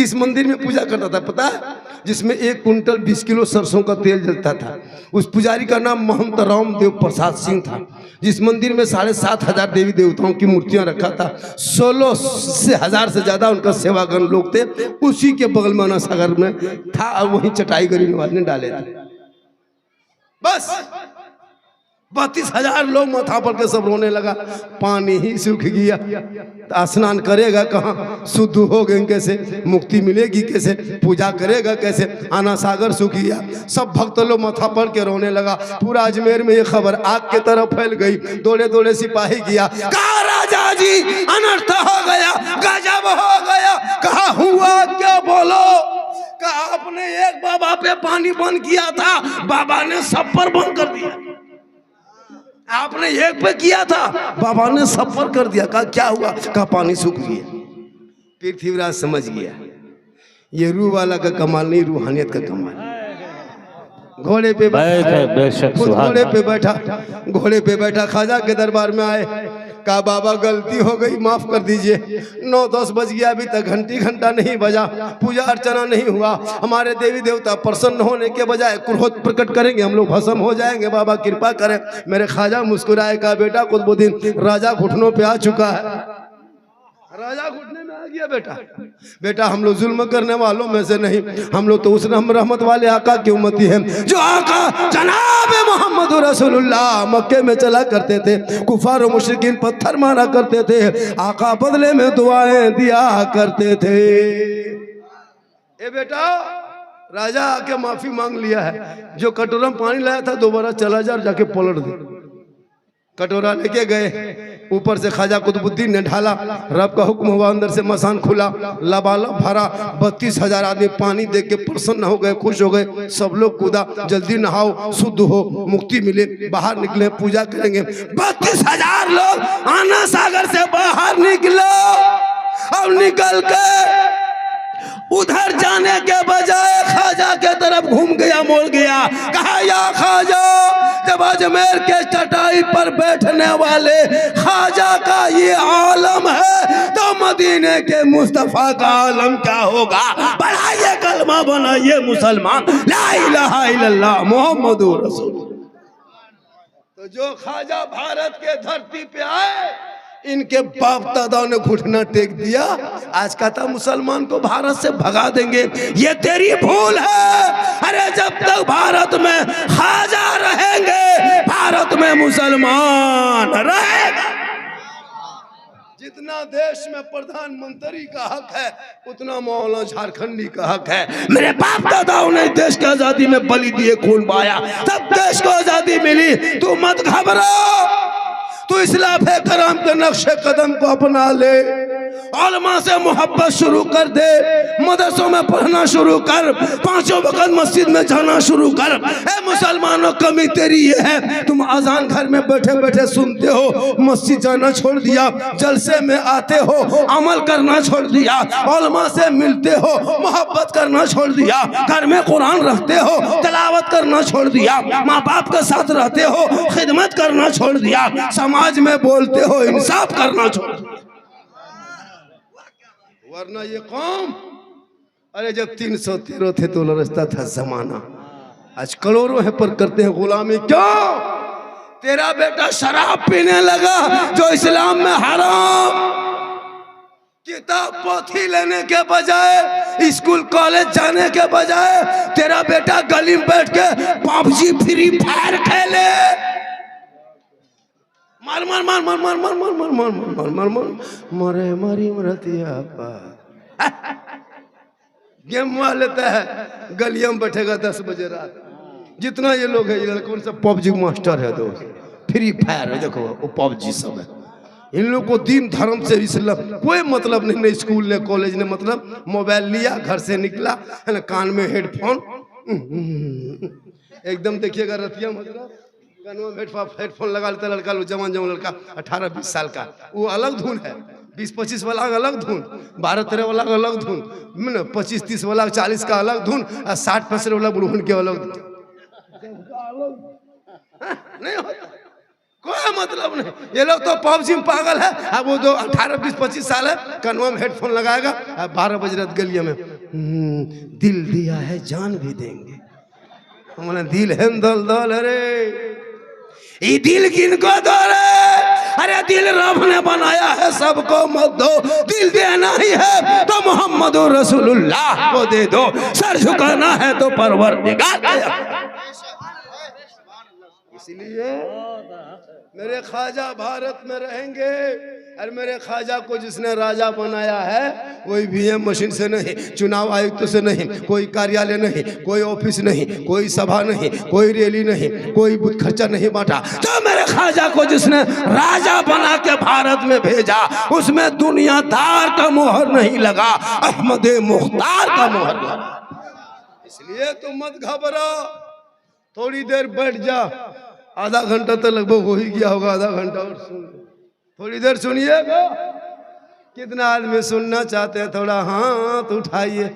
किस मंदिर में पूजा करता था पता है? जिसमें 1 कुंटल 20 किलो सरसों का तेल जलता था। उस पुजारी का नाम महंत रामदेव प्रसाद सिंह था। जिस मंदिर में 7,500 देवी देवताओं की मूर्तियां रखा था, 16,000 से ज्यादा उनका सेवागण लोग थे। उसी के बगल में अना सागर में था और वहीं चटाई गरीब नवाज ने डाले थे। बस 32,000 लोग माथा पर के सब रोने लगा। पानी ही सूख गया, तो स्नान करेगा कहाँ? शुद्ध हो गए कैसे? मुक्ति मिलेगी कैसे? पूजा करेगा कैसे? आना सागर सूख गया। सब भक्त लोग माथा पर के रोने लगा। पूरा अजमेर में ये खबर आग के तरफ फैल गई। दौड़े दौड़े सिपाही गया, कहा राजा जी अनर्थ हो गया, गजब हो गया। कहा हुआ क्या बोलो? कहा आपने एक बाबा पे पानी बंद किया था, बाबा ने सब पर बंद कर दिया। आपने एक पे किया था, बाबा ने सब पर कर दिया। कहा क्या हुआ? कहा पानी सूख गया। पृथ्वीराज समझ गया ये रूह वाला का कमाल नहीं, रूहानियत का कमाल। घोड़े पे बैठा ख्वाजा के दरबार में आए। कहा बाबा गलती हो गई, माफ कर दीजिए। 9-10 बज गया, अभी तक घंटा नहीं बजा, पूजा अर्चना नहीं हुआ। हमारे देवी देवता प्रसन्न होने के बजाय क्रोध प्रकट करेंगे, हम लोग भस्म हो जाएंगे। बाबा कृपा करें। मेरे ख्वाजा मुस्कुराए, कहा बेटा कुतुबुद्दीन राजा घुटनों पे आ चुका है। राजा घुटने में आ गया बेटा हम लोग जुल्म करने वालों में से नहीं, हम लोग तो उस रहमत वाले आका की उम्मती हैं जो आका जनाब मोहम्मद रसूलुल्लाह मक्के में चला करते थे। कुफार और मुशरिकीन पत्थर मारा करते थे, आका बदले में दुआएं दिया करते थे। ए बेटा राजा आके माफी मांग लिया है। जो कटोरा में पानी लाया था दोबारा चला जा, जाके पलट दे। कटोरा लेके गए, ऊपर से ख्वाजा कुतुबुद्दीन ने ढाला। रब का हुक्म हुआ, अंदर से मसान खुला, लबालब भरा। 32,000 आदमी पानी देख के प्रसन्न हो गए, खुश हो गए। सब लोग कूदा, जल्दी नहाओ, शुद्ध हो, मुक्ति मिले, बाहर निकले, पूजा करेंगे। 32,000 लोग आना सागर से बाहर निकलो। अब निकल के उधर जाने के बजाय ख्वाजा के तरफ घूम गया, मोड़ गया। कहा या ख्वाजा, जब अजमेर के चटाई पर बैठने वाले ख्वाजा का ये आलम है तो मदीने के मुस्तफा का आलम क्या होगा? बढ़ाइए कलमा, बनाइए मुसलमान, ला इलाहा इल्लल्लाह मुहम्मदुर रसूल। तो जो ख्वाजा भारत के धरती पे आए, इनके बाप दादा ने घुटना टेक दिया। आज का था मुसलमान को भारत से भगा देंगे, ये तेरी भूल है। अरे जब तक भारत में ख्वाजा रहेंगे, भारत में मुसलमान रहेगा। जितना देश में प्रधानमंत्री का हक है, उतना मौलाना झारखंडी का हक है। मेरे बाप दादाओं ने देश की आजादी में बलि दिए, खून बहाया, तब देश को आजादी मिली। तू मत घबराओ, तू इस्लाम करम के नक्शे कदम को अपना ले, उलमा से मोहब्बत शुरू कर दे, मदरसों में पढ़ना शुरू कर, 5 वक्त मस्जिद में जाना शुरू कर। ए मुसलमानों, कमी तेरी ये है, तुम अजान घर में बैठे बैठे सुनते हो, मस्जिद जाना छोड़ दिया, जलसे में आते हो, अमल करना छोड़ दिया, उलमा से मिलते हो, मोहब्बत करना छोड़ दिया, घर में कुरान रखते हो, तिलावत करना छोड़ दिया, माँ बाप के साथ रहते हो, खिदमत करना छोड़ दिया, समाज में बोलते हो, इंसाफ करना छोड़ दिया। वरना ये कौम, अरे जब 313 थे तो लरसता था जमाना, आज करोड़ों है पर करते हैं गुलामी। क्यों? तेरा बेटा शराब पीने लगा जो इस्लाम में हराम। किताब पोथी लेने के बजाय, स्कूल कॉलेज जाने के बजाय, तेरा बेटा गली में बैठ के पबजी फ्री फायर खेले। मार मार मार मार मार मार मार मार मार मार मार मार मरे मारी मरतिया गेम हुआ लेता है, गलियों में बैठेगा 10 बजे रात। जितना ये लोग है, ये कौन सा पबजी मास्टर है, दोस्त फ्री फायर है, देखो वो पबजी सब है। इन लोग को दीन धर्म से इस्लाम कोई मतलब नहीं। न स्कूल ने कॉलेज ने मतलब, मोबाइल लिया, घर से निकला है ना, कान में हेडफोन, एकदम देखिएगा रतिया मतलब कानों में हेडफोन लगा लेता लड़का, जवान जवान लड़का 18-20 साल का, वो अलग धुन है। 20-25 वाला अलग धुन, 12-13 वाला अलग धुन, 25-30 वाला 40 का अलग धुन, और 60-65 वाला बुढ़उन के अलग धुन। नहीं होता, कोई मतलब नहीं। ये लोग तो पबजी में पागल है। अब वो जो 18-20-25 साल है, कानों में हेडफोन लगाएगा, 12 बजे रात गलिया में दिल दिया है जान भी देंगे। हमने दिल है दल दल, अरे ये दिल किनको दो रे? अरे दिल रब ने बनाया है, सबको मत दो। दिल देना ही है तो मोहम्मद रसूलुल्लाह को दे दो। सर झुकाना है तो परवरदिगार का। इसलिए मेरे ख्वाजा भारत में रहेंगे, और मेरे ख्वाजा को जिसने राजा बनाया है कोई वीएम मशीन से नहीं, चुनाव आयुक्त से नहीं, कोई कार्यालय नहीं, कोई ऑफिस नहीं, कोई सभा नहीं, कोई रैली नहीं, कोई बुत खर्चा नहीं बांटा। तो मेरे ख्वाजा को जिसने राजा बना के भारत में भेजा उसमें दुनियादार का मोहर नहीं लगा, अहमद मुख्तार का मोहर लगा। इसलिए तुम मत घबरा, थोड़ी देर बैठ जा। आधा घंटा तो लगभग हो ही गया होगा, आधा घंटा और सुन, थोड़ी देर सुनिएगा। कितना आदमी सुनना चाहते हैं? थोड़ा हाथ उठाइए।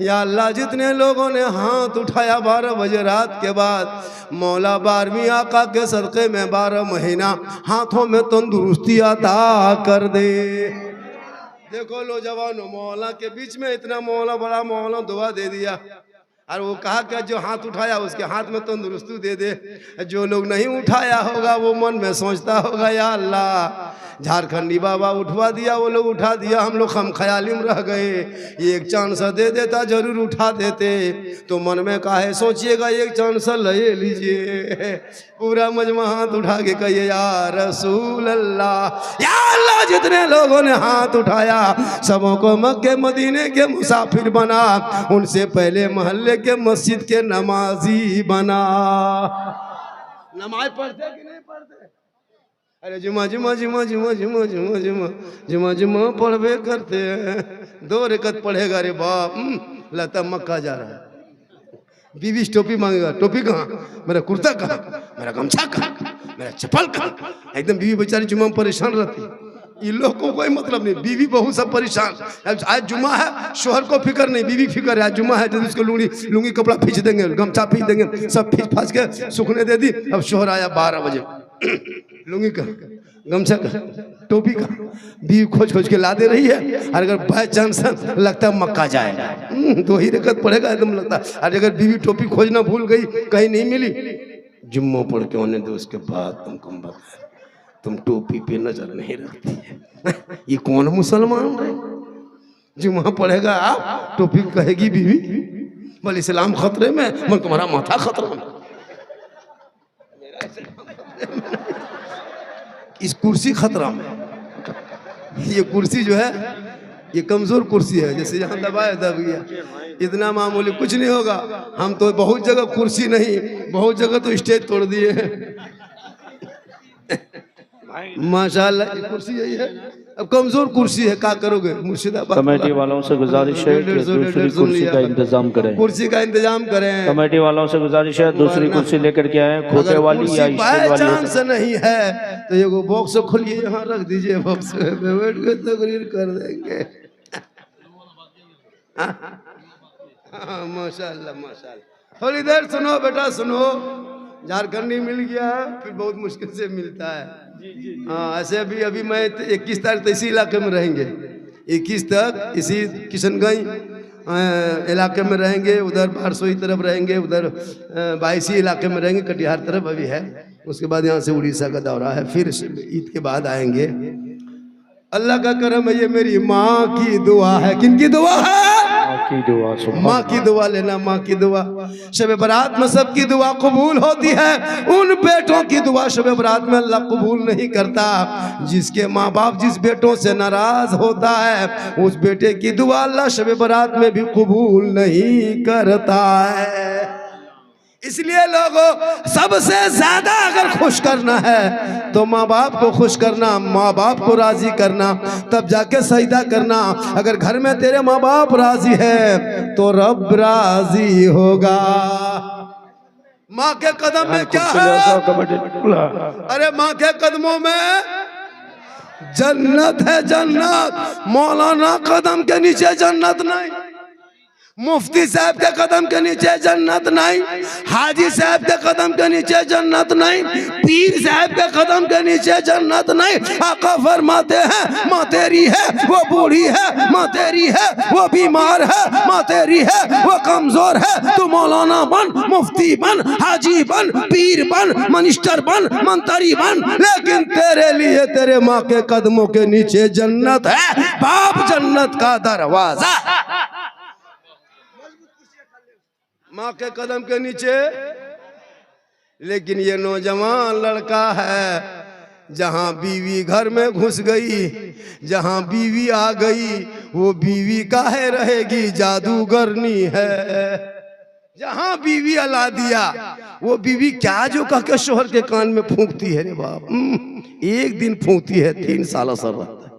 या अल्लाह, जितने लोगों ने हाथ उठाया 12 बजे रात के बाद, मौला 12वीं आका के सदक़े में 12 महीना हाथों में तंदुरुस्ती अता कर दे। देखो लो जवानों, मौला के बीच में इतना मौला, बड़ा मौला दुआ दे दिया, और वो कहा कि जो हाथ उठाया उसके हाथ में तंदुरुस्ती दे दे। जो लोग नहीं उठाया होगा वो मन में सोचता होगा, या अल्लाह झारखंडी बाबा उठवा दिया, वो लोग उठा दिया, हम लोग हम ख्याली में रह गए। एक चांस दे देता जरूर उठा देते। तो मन में काहे सोचिएगा, एक चांस ले लीजिए। पूरा मजमा हाथ उठा के कहिए या रसूल अल्लाह। या अल्लाह, जितने लोगों ने हाथ उठाया सबों को मक्के मदीने के मुसाफिर बना, उनसे पहले मोहल्ले के मस्जिद के नमाजी बना। नमाज पढ़ते कि नहीं पढ़ते? अरे जुमा जुमा जुमा जुमा जुमा जुमा जुमा जुमा जुमा पढ़वे करते हैं। 2 रकत पढ़ेगा रे बाप, लता मक्का जा रहा है। बीवी टोपी मांगेगा, टोपी कहाँ, मेरा कुर्ता कहाँ, मेरा गमछा कहाँ, मेरा चप्पल कहाँ। एकदम बीवी बेचारी जुमा में परेशान रहती। इन लोग को कोई मतलब नहीं, बीवी बहू सब परेशान। आज जुमा है, शोहर को फिक्र नहीं, बीवी फिक्र है। आज जुमा है तो उसको लुंगी कपड़ा खींच देंगे, गमछा खींच देंगे, सब खींच फाँच के सूखने दे दी। अब शोहर आया 12 बजे, लुंगी का, गमछा का, टोपी का, बीवी खोज खोज के ला दे रही है। और अगर बाय चांस लगता है मक्का जाएगा, 2 ही रकत पड़ेगा एकदम लगता। और अगर बीवी टोपी खोजना भूल गई, कहीं नहीं मिली, जुम्मो पढ़ के होने दो, उसके बाद तुमको बता तुम टोपी पे नजर नहीं रखती है। ये कौन मुसलमान है? जुम्मा पढ़ेगा आप, टोपी कहेगी बीवी, बोले इस्लाम खतरे में, मन तुम्हारा माथा खतरा में। इस कुर्सी खतरा में। ये कुर्सी जो है ये कमजोर कुर्सी है, जैसे यहाँ दबाया दब गया, इतना मामूली कुछ नहीं होगा। हम तो बहुत जगह कुर्सी नहीं, बहुत जगह तो स्टेज तोड़ दिए हैं। माशाल्लाह, ये कुर्सी यही है, अब कमजोर कुर्सी है, क्या करोगे? मुर्शिदाबाद कमेटी वालों से गुजारिश है कि दूसरी कुर्सी का इंतजाम करें। कुर्सी का इंतजाम करें। कमेटी वालों से गुजारिश है दूसरी कुर्सी लेकर के आए, खोटे वाली या स्टील वाली। चांस नहीं है तो ये बॉक्स खोलिए, यहाँ रख दीजिए, बॉक्स में बैठ के तकरीर कर देंगे। माशाल्लाह माशाल्लाह। थोड़ी देर सुनो बेटा, सुनो। झारखंडी मिल गया फिर बहुत मुश्किल से मिलता है। हाँ, ऐसे अभी मैं 21 तारीख तक इसी इलाके में रहेंगे, 21 तक इसी किशनगंज इलाके में रहेंगे, उधर बारसोई तरफ रहेंगे, उधर 22 इलाके में रहेंगे, कटिहार तरफ अभी है। उसके बाद यहाँ से उड़ीसा का दौरा है, फिर ईद के बाद आएंगे। अल्लाह का करम है, ये मेरी माँ की दुआ है। किन की दुआ है? माँ की दुआ लेना, माँ की दुआ। शब बरात में सबकी दुआ कबूल होती है, उन बेटों की दुआ शब बरात में अल्लाह कबूल नहीं करता। जिसके माँ बाप जिस बेटों से नाराज होता है, उस बेटे की दुआ अल्लाह शब बरात में भी कबूल नहीं करता है। इसलिए लोगों, सबसे ज्यादा अगर खुश करना है तो माँ बाप को खुश करना, माँ बाप को राजी करना, तब जाके सजदा करना। अगर घर में तेरे माँ बाप राजी है तो रब राजी होगा। माँ के कदम में क्या है? अरे माँ के कदमों में जन्नत है, जन्नत। मौलाना कदम के नीचे जन्नत नहीं, मुफ्ती साहब के कदम के नीचे जन्नत नहीं, हाजी साहब के कदम के नीचे जन्नत नहीं, पीर साहब के कदम के नीचे जन्नत नहीं। आका फरमाते हैं माँ तेरी है वो बूढ़ी है, माँ तेरी है वो बीमार है, माँ तेरी है वो कमजोर है। तू मौलाना बन, मुफ्ती बन, हाजी बन, पीर बन, मिनिस्टर बन, मंत्री बन, लेकिन तेरे लिए तेरे माँ के कदमों के नीचे जन्नत है। बाप जन्नत का दरवाजा, माँ के कदम के नीचे। लेकिन ये नौजवान लड़का है, जहां बीवी घर में घुस गई, जहां बीवी आ गई, वो बीवी काहे रहेगी, जादूगरनी है। जहां बीवी अला दिया, वो बीवी क्या जो कह के शोहर के कान में फूंकती है रे बाप। एक दिन फूंकती है, 3 साल असर रहता है।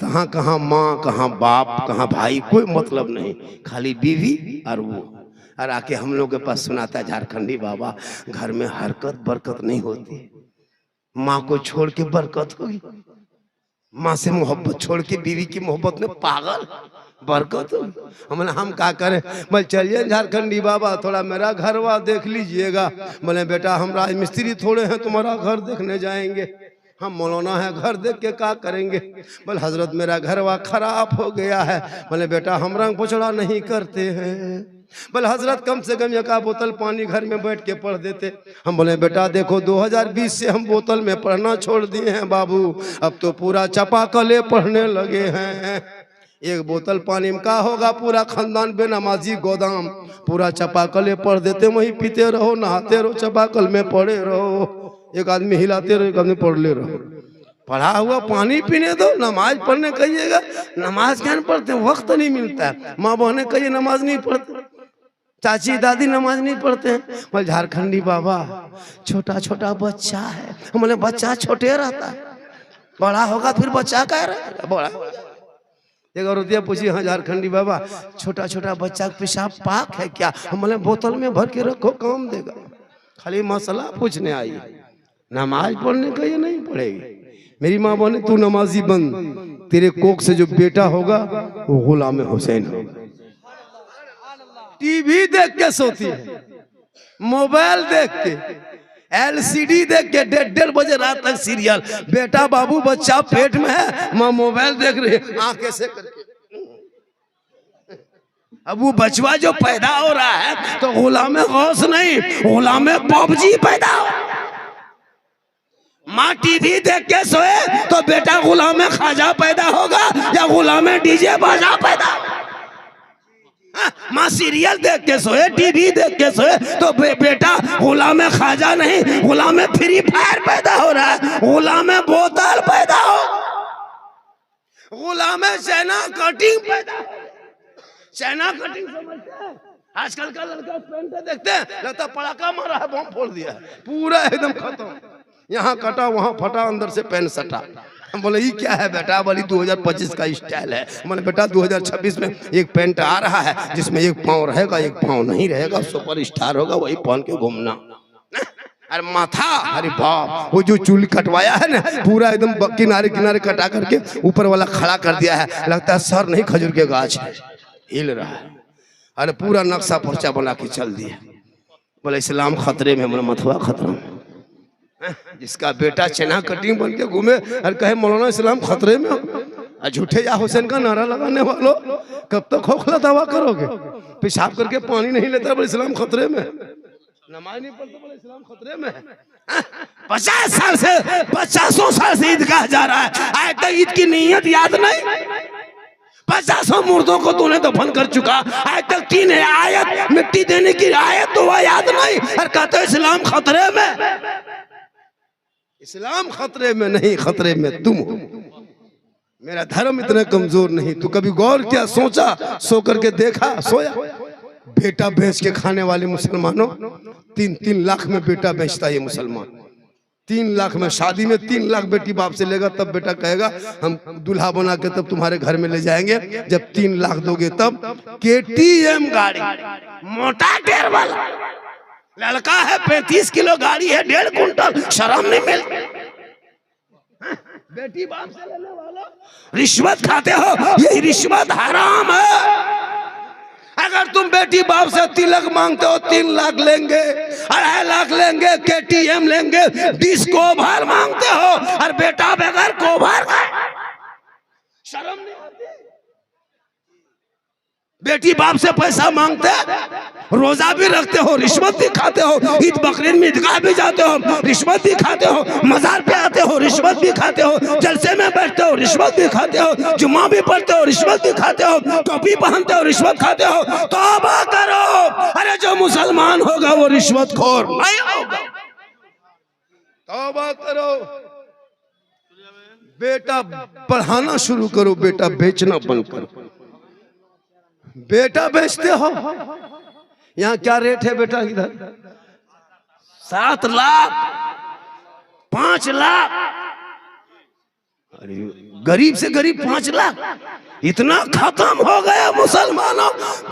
कहाँ कहाँ माँ, कहाँ बाप, कहाँ भाई, कोई मतलब नहीं, खाली बीवी और वो। और आके हम लोग के पास सुनाता है झारखंडी बाबा, घर में हरकत बरकत नहीं होती, माँ को छोड़ के बरकत होगी, माँ से मोहब्बत छोड़ के बीवी की मोहब्बत में पागल बरकत होगी। हम क्या करें? मैं चलिए झारखंडी बाबा, थोड़ा मेरा घर वा देख लीजिएगा। बोले बेटा हम राजमिस्त्री थोड़े हैं तुम्हारा घर देखने जाएंगे, हम मौलाना है, घर देख के क्या करेंगे? बोले हजरत मेरा घर वा खराब हो गया है। बोले बेटा हम रंग पोछड़ा नहीं करते हैं। बोले हजरत कम से कम 1 बोतल पानी घर में बैठ के पढ़ देते। हम बोले बेटा देखो 2020 से हम बोतल में पढ़ना छोड़ दिए हैं बाबू, अब तो पूरा चापाकले पढ़ने लगे हैं। 1 बोतल पानी में क्या होगा, पूरा खानदान बेनमाजी गोदाम, पूरा चापाकले पढ़ देते, वहीं पीते रहो, नहाते रहो, चापाकल में पड़े रहो। एक आदमी हिलाते रहो, एक आदमी पढ़ ले रहो। पढ़ा हुआ पानी पीने दो, नमाज पढ़ने कहिएगा, नमाज क्या पढ़ते, वक्त नहीं मिलता है। माँ बहने कहिए नमाज नहीं पढ़ते, चाची दादी नमाज नहीं पढ़ते हैं। बोले झारखंडी बाबा छोटा छोटा बच्चा है। हम बोले बच्चा छोटे रहता है, बड़ा होगा फिर बच्चा कह रहे बड़ा। एक औरतिया पूछी, हाँ झारखंडी बाबा छोटा छोटा बच्चा पेशाब पाक है क्या? हम बोले बोतल में भर के रखो, काम देगा। खाली मसला पूछने आई, नमाज पढ़ने का ये नहीं पढ़ेगी। मेरी माँ बोले तू नमाजी बन, तेरे कोख से जो बेटा होगा वो गुलाम हुसैन होगा। टीवी देख के सोती है, मोबाइल देख के, LCD देख के 1:30 बजे रात तक सीरियल। बेटा बाबू बच्चा पेट में है, माँ मोबाइल देख रही है आंखें से करके। अब वो बचवा जो पैदा हो रहा है तो गुलाम गौस नहीं, गुलाम PUBG पैदा हो। माँ टीवी देख के सोए तो बेटा गुलाम खाजा पैदा होगा या गुलाम DJ बाजा पैदा होगा। माँ सीरियल देख के सोए, टीवी देख के सोए तो बेटा गुलाम खाजा नहीं, गुलाम फ्री फायर पैदा हो रहा है, गुलाम बोतल पैदा हो, गुलाम चाइना कटिंग पैदा। चाइना कटिंग समझते हैं? आजकल का लड़का पेन पे देखते हैं, लगता पड़ाका मारा है, बम फोड़ दिया, पूरा एकदम खत्म, यहाँ कटा वहाँ फटा, अंदर से पेन सटा। हम बोले ये क्या है बेटा? बोली 2025 का स्टाइल है। मैंने बेटा 2026 में एक पेंट आ रहा है जिसमें एक पाँव रहेगा एक पाँव नहीं रहेगा, सुपर स्टार होगा, वही पहन के घूमना। अरे माथा, अरे बाप, वो जो चूल कटवाया है ना पूरा एकदम किनारे किनारे कटा करके ऊपर वाला खड़ा कर दिया है, लगता है सर नहीं खजूर के गाछ है, हिल रहा है। अरे पूरा नक्शा पर्चा बना के चल दिया। बोले इस्लाम खतरे में, बोले मथुआ खतरा में। जिसका बेटा चना कटिंग बन के घूमे और कहे मौलाना इस्लाम खतरे में हो, झूठे या हुसैन का नारा लगाने वालों, कब तक खोखला दावा करोगे? पेशाब करके पानी नहीं लेता बोले इस्लाम खतरे में, नमाज नहीं पढ़ते बोले इस्लाम खतरे में। 50 साल से 50 साल से ईदगाह जा रहा है, आज तक ईद की नीयत याद नहीं। 50 मुर्दों को तूने दफन कर चुका, आज तक 3 आयत मिट्टी देने की आयत तो याद नहीं, और कहते इस्लाम खतरे में। इस्लाम खतरे में नहीं, खतरे में तुम हो। मेरा धर्म इतना कमजोर नहीं। तू कभी गौर किया, सोचा, सो करके देखा, सोया? बेटा बेच के खाने वाले मुसलमानों, 3 लाख में बेटा बेचता ये मुसलमान। 3 लाख में, शादी में 3 लाख बेटी बाप से लेगा, तब बेटा कहेगा हम दूल्हा बना के तब तुम्हारे घर में ले जाएंगे। जब 3 लाख दोगे तब KTM गाड़ी, मोटा टेर वाला लड़का है, 35 किलो गाड़ी है, 1.5 कुंटल, शर्म नहीं मिलती? बेटी बाप से लेने वाला रिश्वत खाते हो, यही रिश्वत हराम है। अगर तुम बेटी बाप से तिलक मांगते हो 3 लाख लेंगे, 2.5 लाख लेंगे, KTM लेंगे, डिस्को भर मांगते हो और बेटा बगैर कोभार का शर्म नहीं आती? बेटी बाप से पैसा मांगते, रोजा भी रखते हो, रिश्वत भी खाते हो, ईद बकरीद में ईदगाह भी जाते हो, रिश्वत भी खाते हो, मजार पे आते हो, रिश्वत भी खाते हो, जलसे में बैठते हो, रिश्वत भी खाते हो, जुम्मा भी पढ़ते हो, रिश्वत भी खाते हो, टोपी पहनते हो, रिश्वत खाते हो। तौबा करो, अरे जो मुसलमान होगा वो रिश्वत खोर नहीं होगा। तौबा करो, बेटा पढ़ाना शुरू करो, बेटा बेचना बंद करो। बेटा बेचते हो, यहाँ क्या रेट है बेटा? इधर 7 लाख, 5 लाख, अरे गरीब से गरीब 5 लाख, इतना खत्म हो गया मुसलमानों।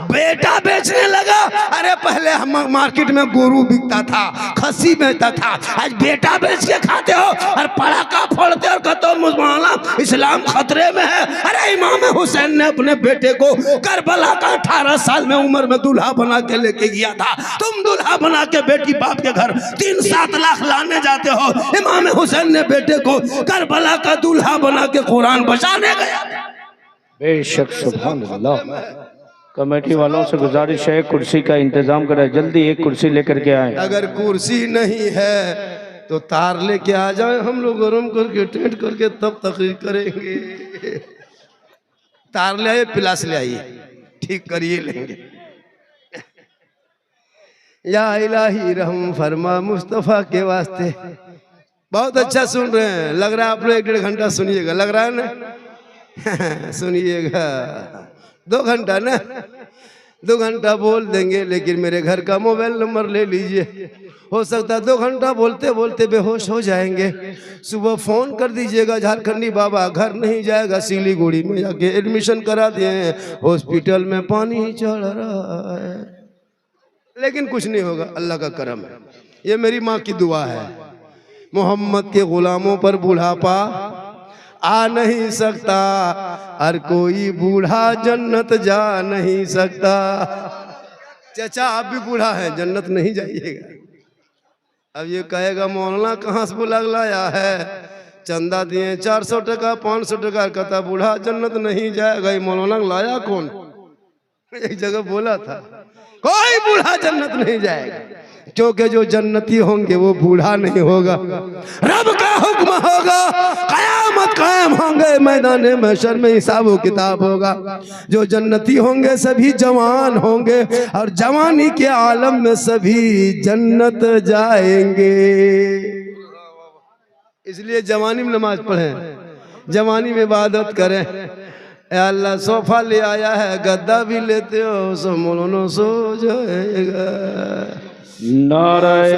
बेटा बेचने लगा। अरे पहले हम मार्केट में गोरू बिकता था, खस्सी बेचता था, आज बेटा बेच के खाते हो और पड़ाका फोड़ते और कहते हो मुसलमान इस्लाम खतरे में है। अरे इमाम हुसैन ने अपने बेटे को करबला का 18 साल में उम्र में दूल्हा बना के लेके गया था। तुम दूल्हा बना के बेटी बाप के घर 3-7 लाख लाने जाते हो। इमाम हुसैन ने बेटे को करबला का दूल्हा बना के कुरान बचाने गया। बेशक, सुभान अल्लाह। कमेटी वालों से गुजारिश है कुर्सी का इंतजाम करें, जल्दी एक कुर्सी लेकर के आए। अगर कुर्सी नहीं है तो तार लेके आ जाए, हम लोग गरम करके टेंट करके तब तकरीर करेंगे। तार ले आइए, पिलास ले आइए, ठीक करिए लेंगे। या इलाही रहम फरमा मुस्तफ़ा के वास्ते। बहुत अच्छा सुन रहे हैं, लग रहा है आप लोग 1-1.5 घंटा सुनिएगा, लग रहा है ना? सुनिएगा 2 घंटा ना, 2 घंटा बोल देंगे, लेकिन मेरे घर का मोबाइल नंबर ले लीजिए। हो सकता है 2 घंटा बोलते बोलते बेहोश हो जाएंगे। सुबह फोन कर दीजिएगा, झारखंडी बाबा घर नहीं जाएगा, सिलीगुड़ी में जाके एडमिशन करा दिए हैं, हॉस्पिटल में पानी चढ़ रहा है, लेकिन कुछ नहीं होगा, अल्लाह का करम है। ये मेरी माँ की दुआ है। मोहम्मद के गुलामों पर बुढ़ापा आ नहीं सकता, हर कोई बूढ़ा जन्नत जा नहीं सकता। चाचा आप भी बूढ़ा है, जन्नत नहीं जाइएगा। अब ये कहेगा मौलाना कहाँ से बुला लाया है, चंदा दिए 400 टका 500 टका, कहता बूढ़ा जन्नत नहीं जाएगा। ये मौलाना लाया कौन? एक जगह बोला था कोई बूढ़ा जन्नत नहीं जाएगा, क्योंकि जो जन्नती होंगे वो बूढ़ा नहीं होगा। रब का हुक्म होगा, कयामत कायम होंगे, मैदान महशर में हिसाब व किताब होगा। जो जन्नती होंगे सभी जवान होंगे और जवानी के आलम में सभी जन्नत जाएंगे। इसलिए जवानी में नमाज पढ़ें, जवानी में इबादत करें। अल्लाह सोफा ले आया है, गद्दा भी लेते हो, सो मौलाना सो जाएगा। नारायण